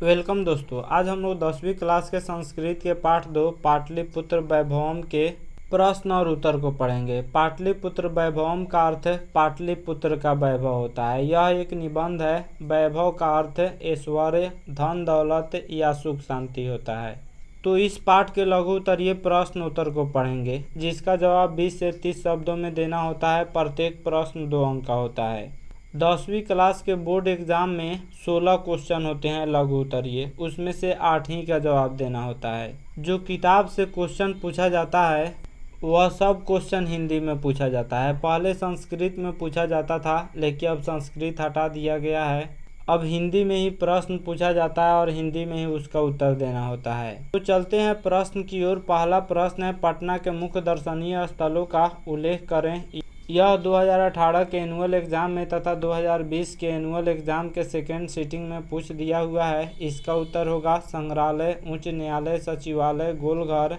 Welcome दोस्तों, आज हम लोग 10वीं क्लास के संस्कृत के पाठ 2 पाटलिपुत्र वैभवम के प्रश्न और उत्तर को पढ़ेंगे। पाटलिपुत्र वैभवम का अर्थ पाटलिपुत्र का वैभव होता है। यह एक निबंध है। वैभव का अर्थ ऐश्वर्य, धन दौलत या सुख शांति होता है। तो इस पाठ के लघु उत्तरीय प्रश्न उत्तर को पढ़ेंगे, जिसका जवाब 20 से 30 शब्दों में देना होता है। प्रत्येक प्रश्न 2 अंक का होता है। 10वीं क्लास के बोर्ड एग्जाम में 16 क्वेश्चन होते हैं लघु उत्तरीय, उसमें से 8 ही का जवाब देना होता है। जो किताब से क्वेश्चन पूछा जाता है वह सब क्वेश्चन हिंदी में पूछा जाता है। पहले संस्कृत में पूछा जाता था, लेकिन अब संस्कृत हटा दिया गया है। अब हिंदी में ही प्रश्न पूछा जाता है और हिंदी में ही उसका उत्तर देना होता है। तो चलते हैं प्रश्न की ओर। पहला प्रश्न है, पटना के मुख्य दर्शनीय स्थलों का उल्लेख करें। यह 2018 के एनुअल एग्जाम में तथा 2020 के एनुअल एग्जाम के सेकेंड सीटिंग में पूछ दिया हुआ है। इसका उत्तर होगा संग्रहालय, उच्च न्यायालय, सचिवालय, गोलघर,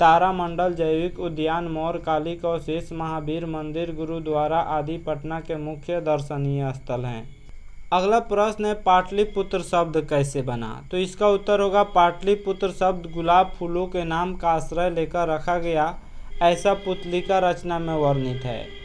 तारामंडल, जैविक उद्यान, मौर्य कालिक अवशेष, महावीर मंदिर, गुरुद्वारा आदि पटना के मुख्य दर्शनीय स्थल हैं। अगला प्रश्न है, पाटलिपुत्र शब्द कैसे बना। तो इसका उत्तर होगा पाटलिपुत्र शब्द गुलाब फूलों के नाम का आश्रय लेकर रखा गया, ऐसा पुतलिका रचना में वर्णित है।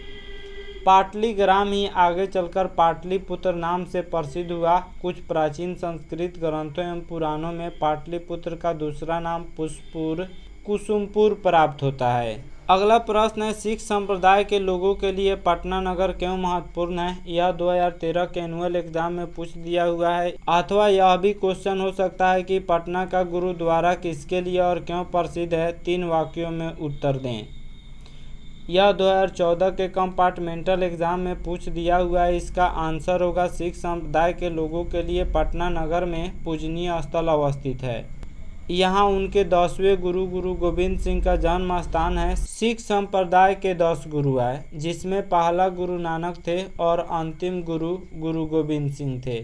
पाटली ग्राम ही आगे चलकर पाटलिपुत्र नाम से प्रसिद्ध हुआ। कुछ प्राचीन संस्कृत ग्रंथों एवं पुराणों में पाटलिपुत्र का दूसरा नाम पुष्पुर, कुसुमपुर प्राप्त होता है। अगला प्रश्न है, सिख संप्रदाय के लोगों के लिए पटना नगर क्यों महत्वपूर्ण है। यह 2013 के एनुअल एग्जाम में पूछ दिया हुआ है। अथवा यह भी क्वेश्चन हो सकता है कि पटना का गुरुद्वारा किसके लिए और क्यों प्रसिद्ध है। 3 वाक्यों में उत्तर दें। यह 2014 के कंपार्टमेंटल एग्जाम में पूछ दिया हुआ है। इसका आंसर होगा सिख संप्रदाय के लोगों के लिए पटना नगर में पूजनीय स्थल अवस्थित है। यहाँ उनके 10वें गुरु गोविंद सिंह का जन्म स्थान है। सिख संप्रदाय के 10 गुरु आए, जिसमें पहला गुरु नानक थे और अंतिम गुरु गोविंद सिंह थे।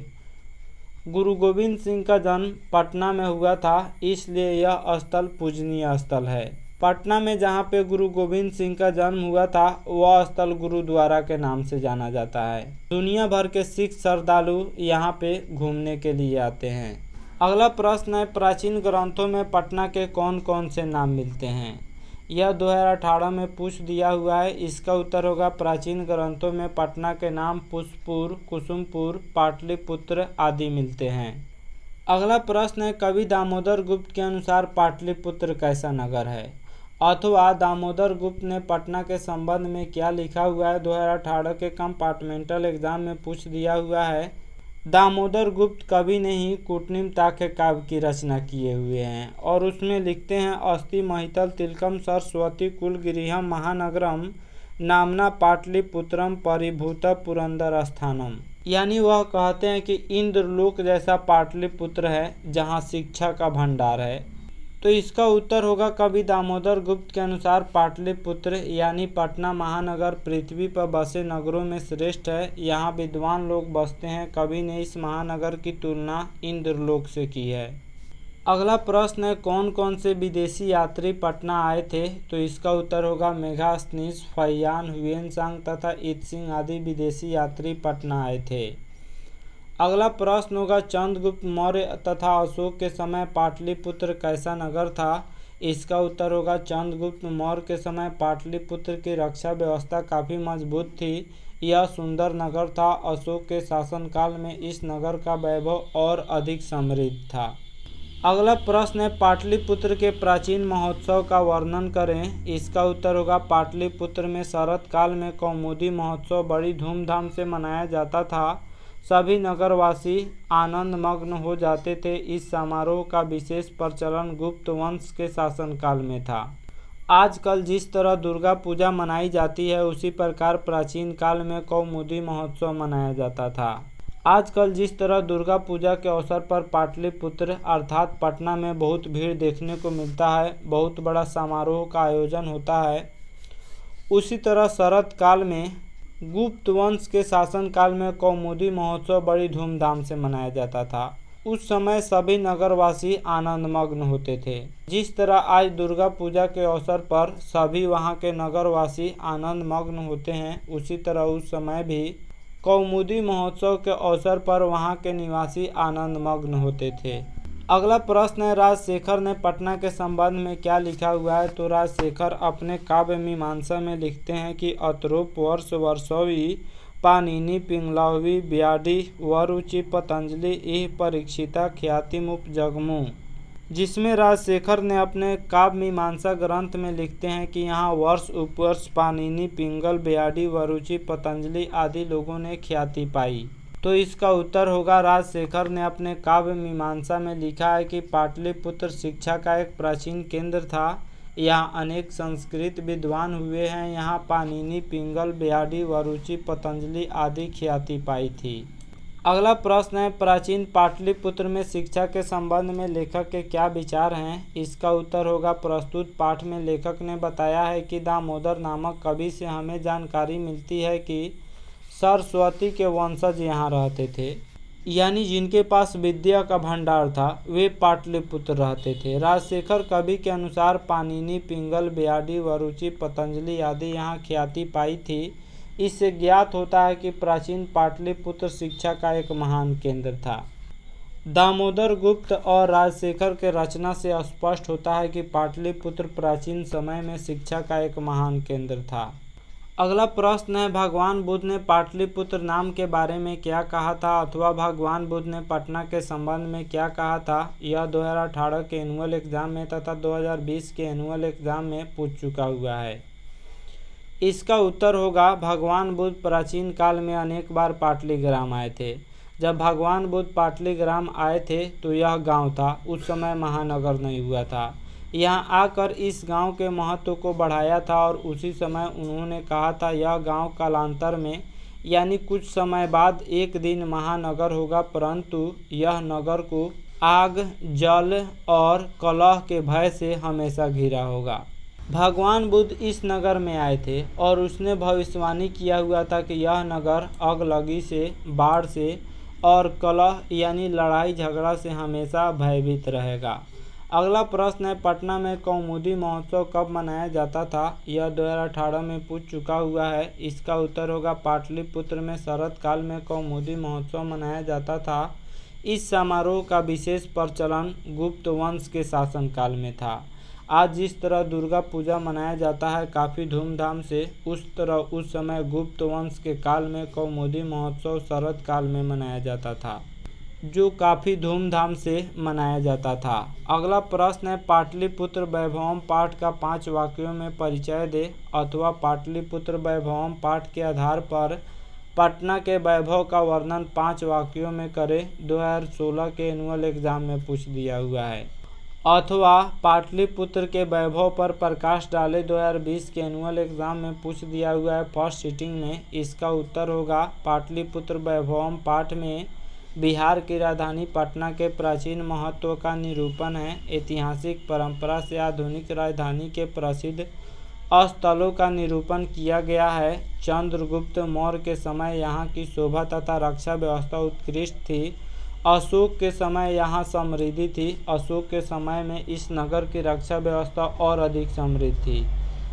गुरु गोविंद सिंह का जन्म पटना में हुआ था, इसलिए यह स्थल पूजनीय स्थल है। पटना में जहाँ पे गुरु गोविंद सिंह का जन्म हुआ था, वह स्थल गुरुद्वारा के नाम से जाना जाता है। दुनिया भर के सिख श्रद्धालु यहाँ पे घूमने के लिए आते हैं। अगला प्रश्न है, प्राचीन ग्रंथों में पटना के कौन कौन से नाम मिलते हैं। यह 2018 में पूछ दिया हुआ है। इसका उत्तर होगा प्राचीन ग्रंथों में पटना के नाम पुष्पुर, कुसुमपुर, पाटलिपुत्र आदि मिलते हैं। अगला प्रश्न है, कवि दामोदर गुप्त के अनुसार पाटलिपुत्र कैसा नगर है। अथवा दामोदर गुप्त ने पटना के संबंध में क्या लिखा हुआ है। 2018 के कंपार्टमेंटल एग्जाम में पूछ दिया हुआ है। दामोदर गुप्त कवि ने ही कूटनिमित्ताख्य काव्य की रचना किए हुए हैं और उसमें लिखते हैं, अस्ति महितल तिलकम सरस्वती कुलगिरिहम महानगरम नामना पाटलिपुत्रम परिभूत पुरंदर स्थानम। यानी वह कहते हैं कि इंद्रलोक जैसा पाटलिपुत्र है, जहाँ शिक्षा का भंडार है। तो इसका उत्तर होगा कवि दामोदर गुप्त के अनुसार पाटलिपुत्र यानी पटना महानगर पृथ्वी पर बसे नगरों में श्रेष्ठ है। यहाँ विद्वान लोग बसते हैं। कवि ने इस महानगर की तुलना इंद्रलोक से की है। अगला प्रश्न है, कौन कौन से विदेशी यात्री पटना आए थे। तो इसका उत्तर होगा मेघास्तनीज, फैयान, हुएनसांग तथा इत्सिंग आदि विदेशी यात्री पटना आए थे। अगला प्रश्न होगा, चंद्रगुप्त मौर्य तथा अशोक के समय पाटलिपुत्र कैसा नगर था। इसका उत्तर होगा चंद्रगुप्त मौर्य के समय पाटलिपुत्र की रक्षा व्यवस्था काफ़ी मजबूत थी। यह सुंदर नगर था। अशोक के शासनकाल में इस नगर का वैभव और अधिक समृद्ध था। अगला प्रश्न है, पाटलिपुत्र के प्राचीन महोत्सव का वर्णन करें। इसका उत्तर होगा पाटलिपुत्र में शरत काल में कौमुदी महोत्सव बड़ी धूमधाम से मनाया जाता था। सभी नगरवासी आनंद मग्न हो जाते थे। इस समारोह का विशेष प्रचलन गुप्त वंश के शासनकाल में था। आजकल जिस तरह दुर्गा पूजा मनाई जाती है, उसी प्रकार प्राचीन काल में कौमुदी महोत्सव मनाया जाता था। आजकल जिस तरह दुर्गा पूजा के अवसर पर पाटलिपुत्र अर्थात पटना में बहुत भीड़ देखने को मिलता है, बहुत बड़ा समारोह का आयोजन होता है, उसी तरह शरत काल में गुप्त वंश के शासनकाल में कौमुदी महोत्सव बड़ी धूमधाम से मनाया जाता था। उस समय सभी नगरवासी आनंदमग्न होते थे। जिस तरह आज दुर्गा पूजा के अवसर पर सभी वहां के नगरवासी आनंदमग्न होते हैं, उसी तरह उस समय भी कौमुदी महोत्सव के अवसर पर वहां के निवासी आनंदमग्न होते थे। अगला प्रश्न है, राजशेखर ने पटना के संबंध में क्या लिखा हुआ है। तो राजशेखर अपने काव्य मीमांसा में लिखते हैं कि अतरूप वर्ष वर्षोवी पाणिनि पिंगलवी ब्याडी वरुचि पतंजलि इह परीक्षिता ख्यातिमुप जगमु, जिसमें राजशेखर ने अपने काव्य मीमांसा ग्रंथ में लिखते हैं कि यहाँ वर्ष उपवर्ष पाणिनि पिंगल ब्याडी वरुचि पतंजलि आदि लोगों ने ख्याति पाई। तो इसका उत्तर होगा, राजशेखर ने अपने काव्य मीमांसा में लिखा है कि पाटलिपुत्र शिक्षा का एक प्राचीन केंद्र था। यहाँ अनेक संस्कृत विद्वान हुए हैं। यहाँ पाणिनि पिंगल ब्याडी वरुचि पतंजलि आदि ख्याति पाई थी। अगला प्रश्न है, प्राचीन पाटलिपुत्र में शिक्षा के संबंध में लेखक के क्या विचार हैं। इसका उत्तर होगा, प्रस्तुत पाठ में लेखक ने बताया है कि दामोदर नामक कवि से हमें जानकारी मिलती है कि सरस्वती के वंशज यहाँ रहते थे, यानी जिनके पास विद्या का भंडार था वे पाटलिपुत्र रहते थे। राजशेखर कवि के अनुसार पाणिनि पिंगल ब्याडी वरुचि पतंजलि आदि यहाँ ख्याति पाई थी। इससे ज्ञात होता है कि प्राचीन पाटलिपुत्र शिक्षा का एक महान केंद्र था। दामोदर गुप्त और राजशेखर के रचना से स्पष्ट होता है कि पाटलिपुत्र प्राचीन समय में शिक्षा का एक महान केंद्र था। अगला प्रश्न है, भगवान बुद्ध ने पाटलिपुत्र नाम के बारे में क्या कहा था, अथवा भगवान बुद्ध ने पटना के संबंध में क्या कहा था। यह 2018 के एनुअल एग्जाम में तथा 2020 के एनुअल एग्जाम में पूछ चुका हुआ है। इसका उत्तर होगा, भगवान बुद्ध प्राचीन काल में अनेक बार पाटलीग्राम आए थे। जब भगवान बुद्ध पाटलीग्राम आए थे तो यह गांव था, उस समय महानगर नहीं हुआ था। यहाँ आकर इस गांव के महत्व को बढ़ाया था और उसी समय उन्होंने कहा था यह गांव कालांतर में यानी कुछ समय बाद एक दिन महानगर होगा, परंतु यह नगर को आग, जल और कलह के भय से हमेशा घिरा होगा। भगवान बुद्ध इस नगर में आए थे और उसने भविष्यवाणी किया हुआ था कि यह नगर अगलगी से, बाढ़ से और कलह यानी लड़ाई झगड़ा से हमेशा भयभीत रहेगा। अगला प्रश्न है, पटना में कौमुदी महोत्सव कब मनाया जाता था। यह 2018 में पूछ चुका हुआ है। इसका उत्तर होगा, पाटलिपुत्र में शरद काल में कौमुदी महोत्सव मनाया जाता था। इस समारोह का विशेष प्रचलन गुप्त वंश के शासनकाल में था। आज जिस तरह दुर्गा पूजा मनाया जाता है काफ़ी धूमधाम से, उस तरह उस समय गुप्त वंश के काल में कौमुदी महोत्सव शरद काल में मनाया जाता था, जो काफ़ी धूमधाम से मनाया जाता था। अगला प्रश्न है, पाटलिपुत्र वैभवम पाठ का 5 वाक्यों में परिचय दे, अथवा पाटलिपुत्र वैभवम पाठ के आधार पर पटना के वैभव का वर्णन 5 वाक्यों में करे। 2016 के एनुअल एग्जाम में पूछ दिया हुआ है। अथवा पाटलिपुत्र के वैभव पर प्रकाश डाले, 2020 के एनुअल एग्जाम में पूछ दिया हुआ है फर्स्ट सिटिंग में। इसका उत्तर होगा, पाटलिपुत्र वैभवम पाठ में बिहार की राजधानी पटना के प्राचीन महत्व का निरूपण है। ऐतिहासिक परंपरा से आधुनिक राजधानी के प्रसिद्ध स्थलों का निरूपण किया गया है। चंद्रगुप्त मौर्य के समय यहाँ की शोभा तथा रक्षा व्यवस्था उत्कृष्ट थी। अशोक के समय यहाँ समृद्धि थी। अशोक के समय में इस नगर की रक्षा व्यवस्था और अधिक समृद्ध थी।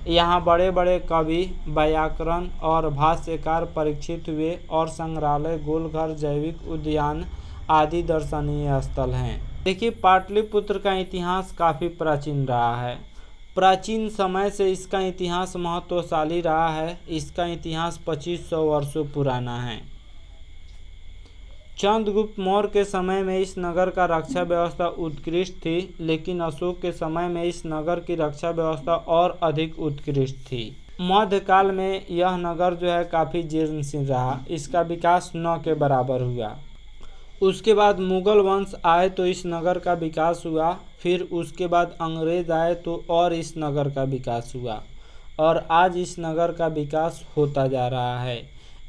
यहाँ बड़े बड़े कवि, व्याकरण और भाष्यकार परीक्षित हुए और संग्रहालय, गोलघर, जैविक उद्यान आदि दर्शनीय स्थल हैं। देखिए, पाटलिपुत्र का इतिहास काफ़ी प्राचीन रहा है। प्राचीन समय से इसका इतिहास महत्वशाली रहा है। इसका इतिहास 2500 वर्षों पुराना है। चंद्रगुप्त मौर्य के समय में इस नगर का रक्षा व्यवस्था उत्कृष्ट थी, लेकिन अशोक के समय में इस नगर की रक्षा व्यवस्था और अधिक उत्कृष्ट थी। मध्यकाल में यह नगर जो है काफ़ी जीर्णशीर्ण रहा। इसका विकास न के बराबर हुआ। उसके बाद मुगल वंश आए तो इस नगर का विकास हुआ। फिर उसके बाद अंग्रेज आए तो और इस नगर का विकास हुआ, और आज इस नगर का विकास होता जा रहा है।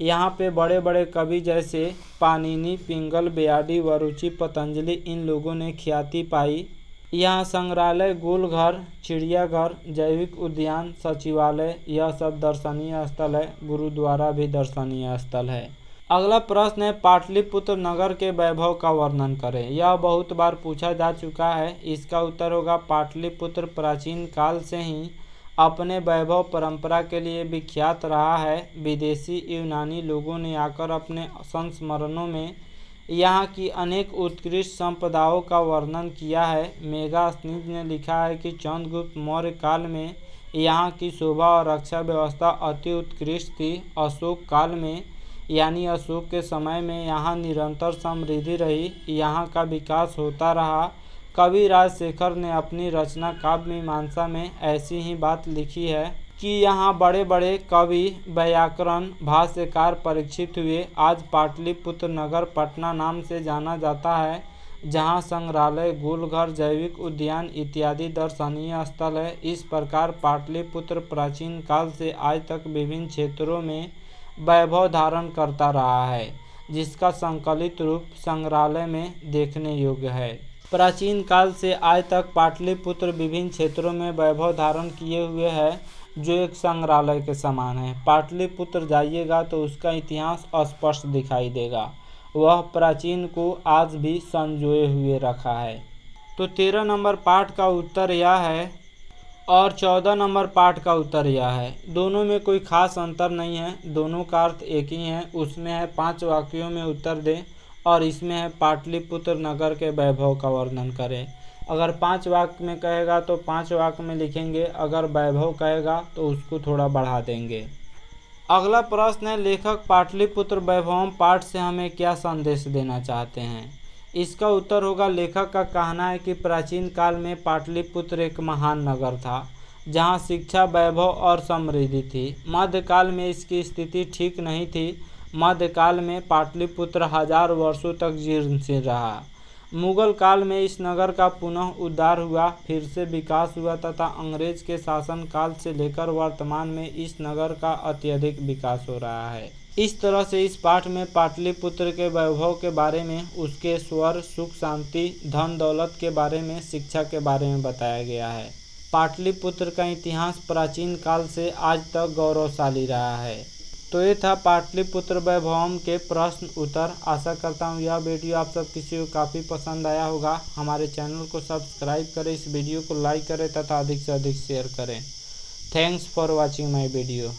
यहाँ पे बड़े बड़े कवि जैसे पाणिनि, पिंगल, ब्याडी, वरुचि, पतंजलि इन लोगों ने ख्याति पाई। यहाँ संग्रहालय, गोलघर, चिड़ियाघर, जैविक उद्यान, सचिवालय यह सब दर्शनीय स्थल है। गुरुद्वारा भी दर्शनीय स्थल है। अगला प्रश्न है, पाटलिपुत्र नगर के वैभव का वर्णन करें। यह बहुत बार पूछा जा चुका है। इसका उत्तर होगा, पाटलिपुत्र प्राचीन काल से ही अपने वैभव परंपरा के लिए विख्यात रहा है। विदेशी यूनानी लोगों ने आकर अपने संस्मरणों में यहाँ की अनेक उत्कृष्ट संपदाओं का वर्णन किया है। मेगास्थनीज ने लिखा है कि चंद्रगुप्त मौर्य काल में यहाँ की शोभा और रक्षा व्यवस्था अति उत्कृष्ट थी। अशोक काल में यानी अशोक के समय में यहाँ निरंतर समृद्धि रही, यहाँ का विकास होता रहा। कवि राजशेखर ने अपनी रचना काव्य मीमांसा में ऐसी ही बात लिखी है कि यहाँ बड़े बड़े कवि, व्याकरण, भाष्यकार परीक्षित हुए। आज पाटलिपुत्र नगर पटना नाम से जाना जाता है, जहाँ संग्रहालय, गोलघर, जैविक उद्यान इत्यादि दर्शनीय स्थल है। इस प्रकार पाटलिपुत्र प्राचीन काल से आज तक विभिन्न क्षेत्रों में वैभव धारण करता रहा है, जिसका संकलित रूप संग्रहालय में देखने योग्य है। प्राचीन काल से आज तक पाटलिपुत्र विभिन्न क्षेत्रों में वैभव धारण किए हुए है, जो एक संग्रहालय के समान है। पाटलिपुत्र जाइएगा तो उसका इतिहास स्पष्ट दिखाई देगा। वह प्राचीन को आज भी संजोए हुए रखा है। तो 13 नंबर पाठ का उत्तर यह है और 14 नंबर पाठ का उत्तर यह है। दोनों में कोई खास अंतर नहीं है, दोनों का अर्थ एक ही है। उसमें है 5 वाक्यों में उत्तर दें और इसमें है पाटलिपुत्र नगर के वैभव का वर्णन करें। अगर 5 वाक्य में कहेगा तो 5 वाक्य में लिखेंगे, अगर वैभव कहेगा तो उसको थोड़ा बढ़ा देंगे। अगला प्रश्न है, लेखक पाटलिपुत्र वैभवम पाठ से हमें क्या संदेश देना चाहते हैं। इसका उत्तर होगा, लेखक का कहना है कि प्राचीन काल में पाटलिपुत्र एक महान नगर था, जहां शिक्षा, वैभव और समृद्धि थी। मध्यकाल में इसकी स्थिति ठीक नहीं थी। मध्यकाल में पाटलिपुत्र 1000 वर्षों तक जीर्णशीर्ण रहा। मुगल काल में इस नगर का पुनः उद्धार हुआ, फिर से विकास हुआ तथा अंग्रेज के शासन काल से लेकर वर्तमान में इस नगर का अत्यधिक विकास हो रहा है। इस तरह से इस पाठ में पाटलिपुत्र के वैभव के बारे में, उसके स्वर, सुख, शांति, धन दौलत के बारे में, शिक्षा के बारे में बताया गया है। पाटलिपुत्र का इतिहास प्राचीन काल से आज तक गौरवशाली रहा है। तो ये था पाटलिपुत्र वैभवम के प्रश्न उत्तर। आशा करता हूँ यह वीडियो आप सब किसी को काफ़ी पसंद आया होगा। हमारे चैनल को सब्सक्राइब करें, इस वीडियो को लाइक करें तथा अधिक से अधिक शेयर करें। Thanks for watching my video.